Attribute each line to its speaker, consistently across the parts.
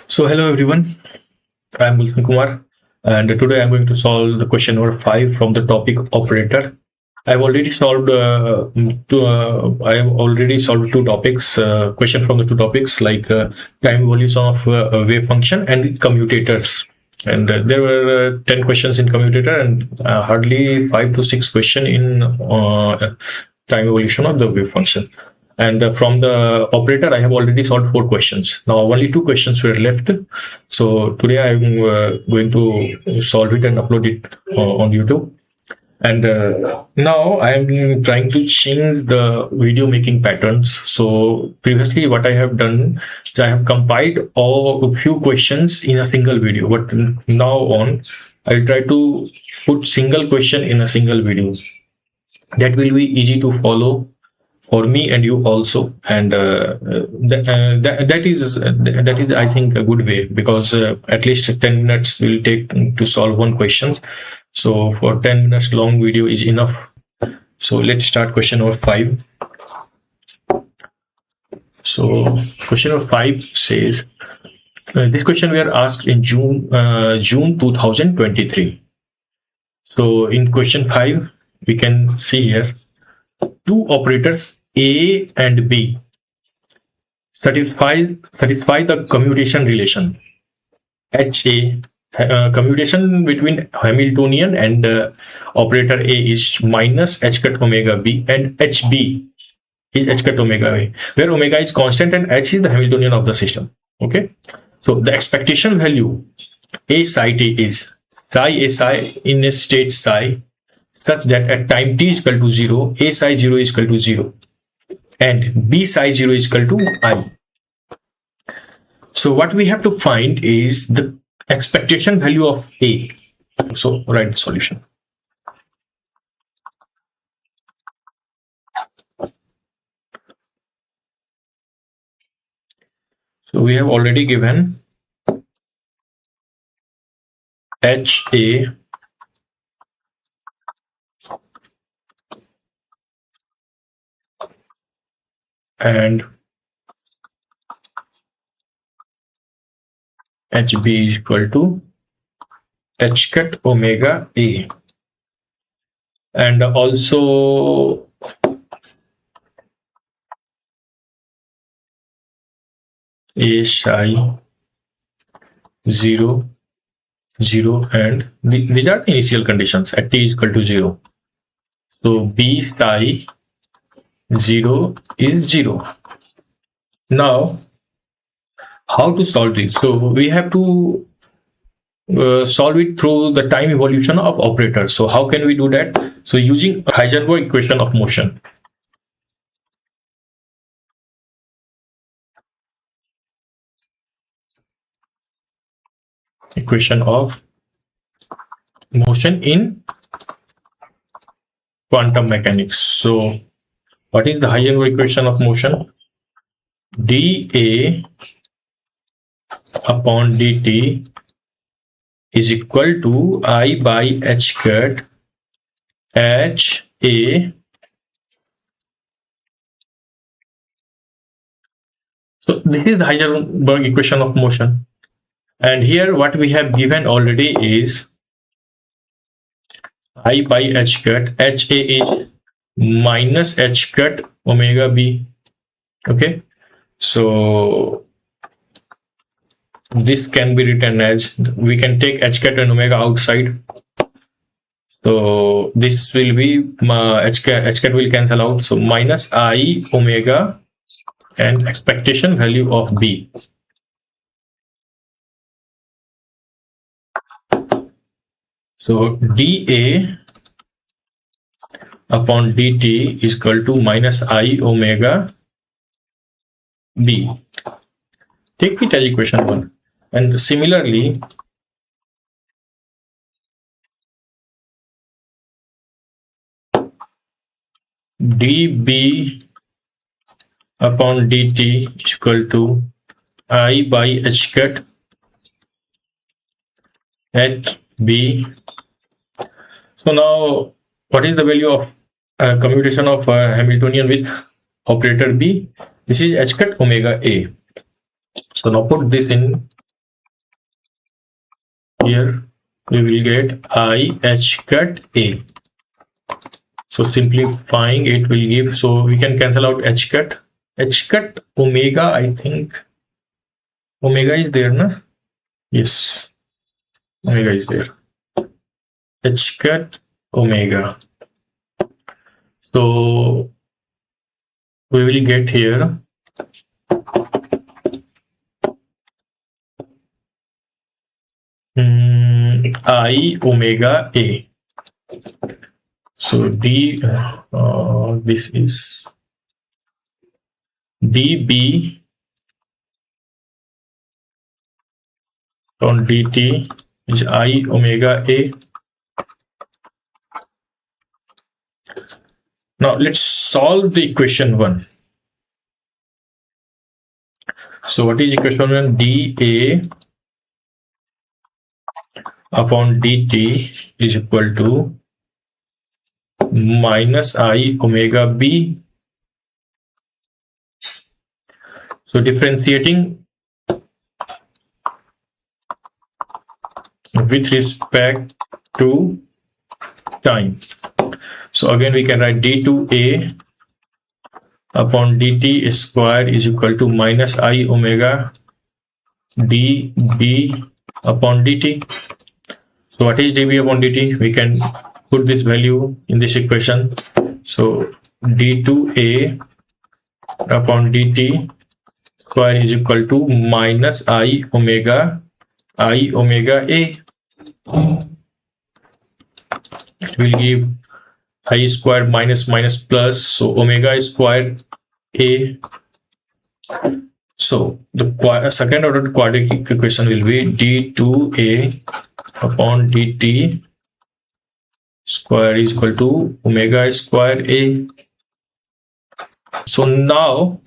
Speaker 1: So hello everyone, I am Gulshan Kumar, and today I am going to solve the question number 5 from the topic operator. I've already solved I have already solved two topics, question from the two topics like time evolution of a wave function and commutators. And there were 10 questions in commutator and hardly 5 to 6 questions in time evolution of the wave function. And from the operator, I have already solved 4 questions. Now only 2 questions were left. So today I am going to solve it and upload it on YouTube. And now I am trying to change the video making patterns. So previously what I have done is I have compiled a few questions in a single video. But now on, I'll try to put single question in a single video. That will be easy to follow for me and you also, and that is I think a good way, because at least 10 minutes will take to solve one questions. So for 10 minutes long video is enough. So let's start question number 5. So question number 5 says, this question we are asked in June 2023. So in question 5 we can see here two operators A and B satisfy the commutation relation HA. Commutation between Hamiltonian and operator A is minus h cut omega B, and HB is h cut omega A, where omega is constant and h is the Hamiltonian of the system. Okay, so the expectation value A psi t is psi A psi in a state psi such that at time t is equal to 0, A psi 0 is equal to 0 and B psi 0 is equal to I. So what we have to find is the expectation value of A. So write the solution. So we have already given HA and HB is equal to h cut omega A, and also A psi 0 0, and these are the initial conditions at t is equal to 0. So B psi 0 is 0. Now how to solve this? So we have to solve it through the time evolution of operators. So how can we do that? So using Heisenberg equation of motion. Equation of motion in quantum mechanics. So what is the Heisenberg equation of motion? dA upon dt is equal to I by h cut h a. So this is the Heisenberg equation of motion, and here what we have given already is I by h cut h a is minus h cut omega b. Okay, so this can be written as, we can take h cut and omega outside. So this will be h cut will cancel out. So minus I omega and expectation value of B. So dA upon dt is equal to minus I omega B. Take it as equation 1. And similarly, dB upon dt is equal to I by h cut HB. So now what is the value of commutation of Hamiltonian with operator B? This is h cut omega A. So now put this in here we will get I h cut a. So simplifying it will give, so we can cancel out h cut omega. I think omega is there, na? Yes, omega is there. H cut omega. So we will get here I omega a. So d this is db on dt is I omega a. Now let's solve the equation 1. So what is equation 1? dA upon dt is equal to minus I omega b. So differentiating with respect to time. So again we can write d2a upon dt square is equal to minus I omega db upon dt. So what is dB upon dt? We can put this value in this equation. So d2a upon dt square is equal to minus I omega a. It will give I square minus minus plus, so omega square a. So the second order quadratic equation will be d2a upon dt square is equal to omega square a. So now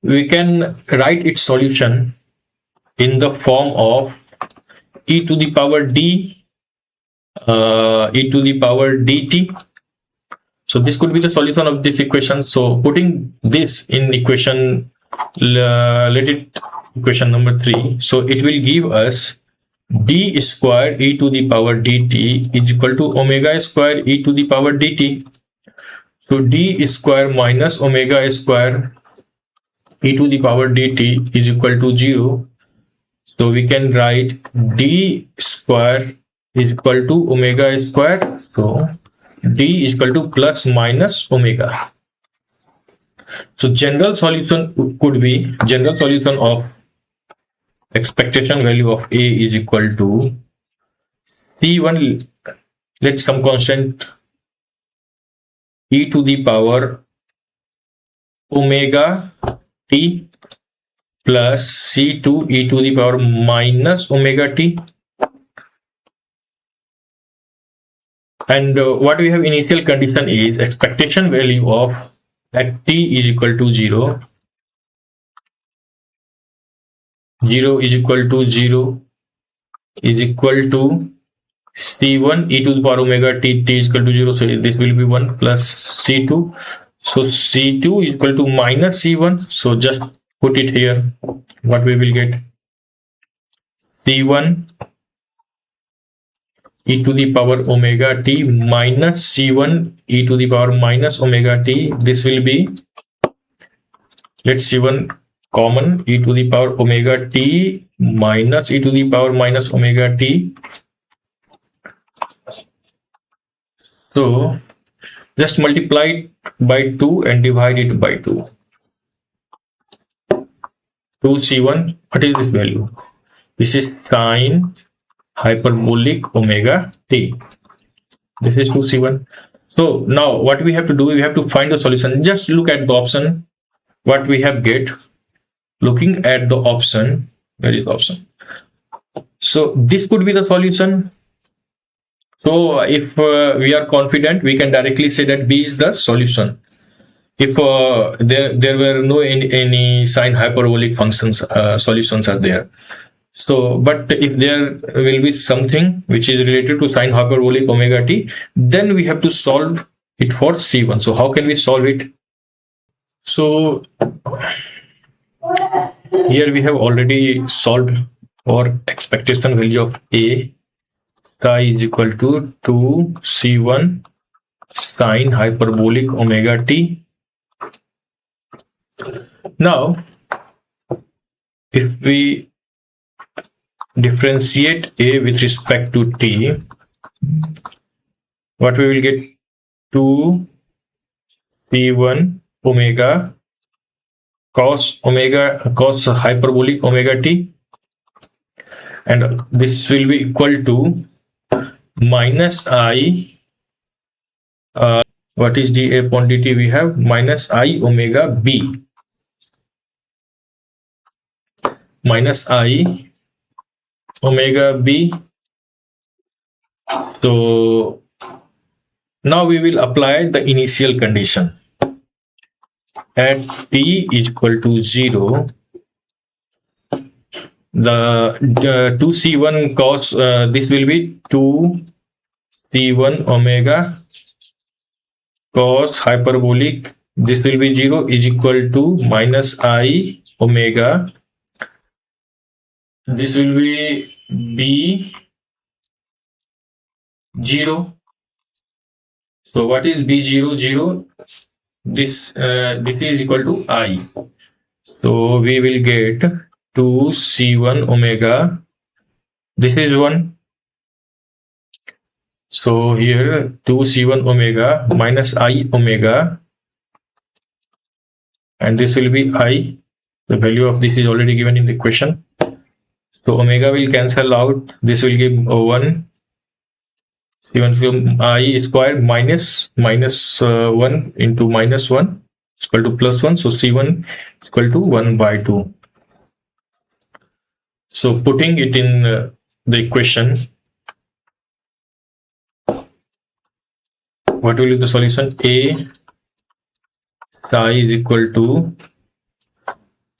Speaker 1: we can write its solution in the form of e to the power d e to the power dt. So this could be the solution of this equation. So putting this in equation, let it equation number 3. So it will give us d square e to the power dt is equal to omega square e to the power dt. So d square minus omega square e to the power dt is equal to 0. So we can write d square is equal to omega square. So d is equal to plus minus omega. So general solution could be, general solution of expectation value of a is equal to c1, let some constant e to the power omega t plus c2 e to the power minus omega t. And what we have initial condition is expectation value of at t is equal to 0. 0 is equal to 0 is equal to c1 e to the power omega t, t is equal to 0. So this will be 1 plus c2. So c2 is equal to minus c1. So just put it here. What we will get? c1 e to the power omega t minus c1 e to the power minus omega t. This will be, let's c1 common, e to the power omega t minus e to the power minus omega t. So just multiply it by 2 and divide it by 2. 2c1, what is this value? This is sine hyperbolic omega t. This is 2c1. So now what we have to do, we have to find the solution. Just look at the option, what we have get. Looking at the option, where is the option? So this could be the solution. So if we are confident, we can directly say that B is the solution. If there were no any sine hyperbolic functions solutions are there. So, but if there will be something which is related to sine hyperbolic omega t, then we have to solve it for C1. So how can we solve it? So here we have already solved our expectation value of A psi is equal to 2c1 sine hyperbolic omega t. Now if we differentiate a with respect to t, what we will get? 2c1 omega cos hyperbolic omega t, and this will be equal to minus I, what is d upon dt? We have minus I omega b, minus I omega b. So now we will apply the initial condition. At t is equal to 0, the 2c1 cos, this will be 2c1 omega cos hyperbolic, this will be 0, is equal to minus I omega, this will be b 0. So what is b0? 0. This is equal to I. So we will get 2c1 omega, this is 1. So here 2c1 omega minus I omega, and this will be I. The value of this is already given in the equation. So omega will cancel out, this will give 1. C1 from I square minus 1 into minus 1 is equal to plus 1. So C1 is equal to 1 by 2. So putting it in the equation, what will be the solution? A psi is equal to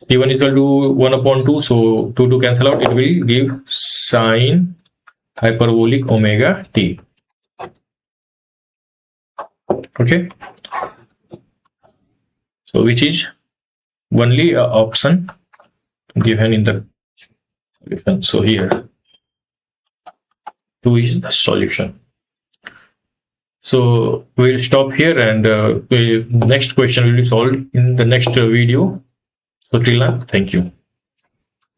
Speaker 1: C1 is equal to 1 upon 2. So 2 cancel out, it will give sine hyperbolic omega t. Okay, so which is only an option given in the solution. So here 2 is the solution. So we'll stop here, and the next question will be solved in the next video. So till now, thank you.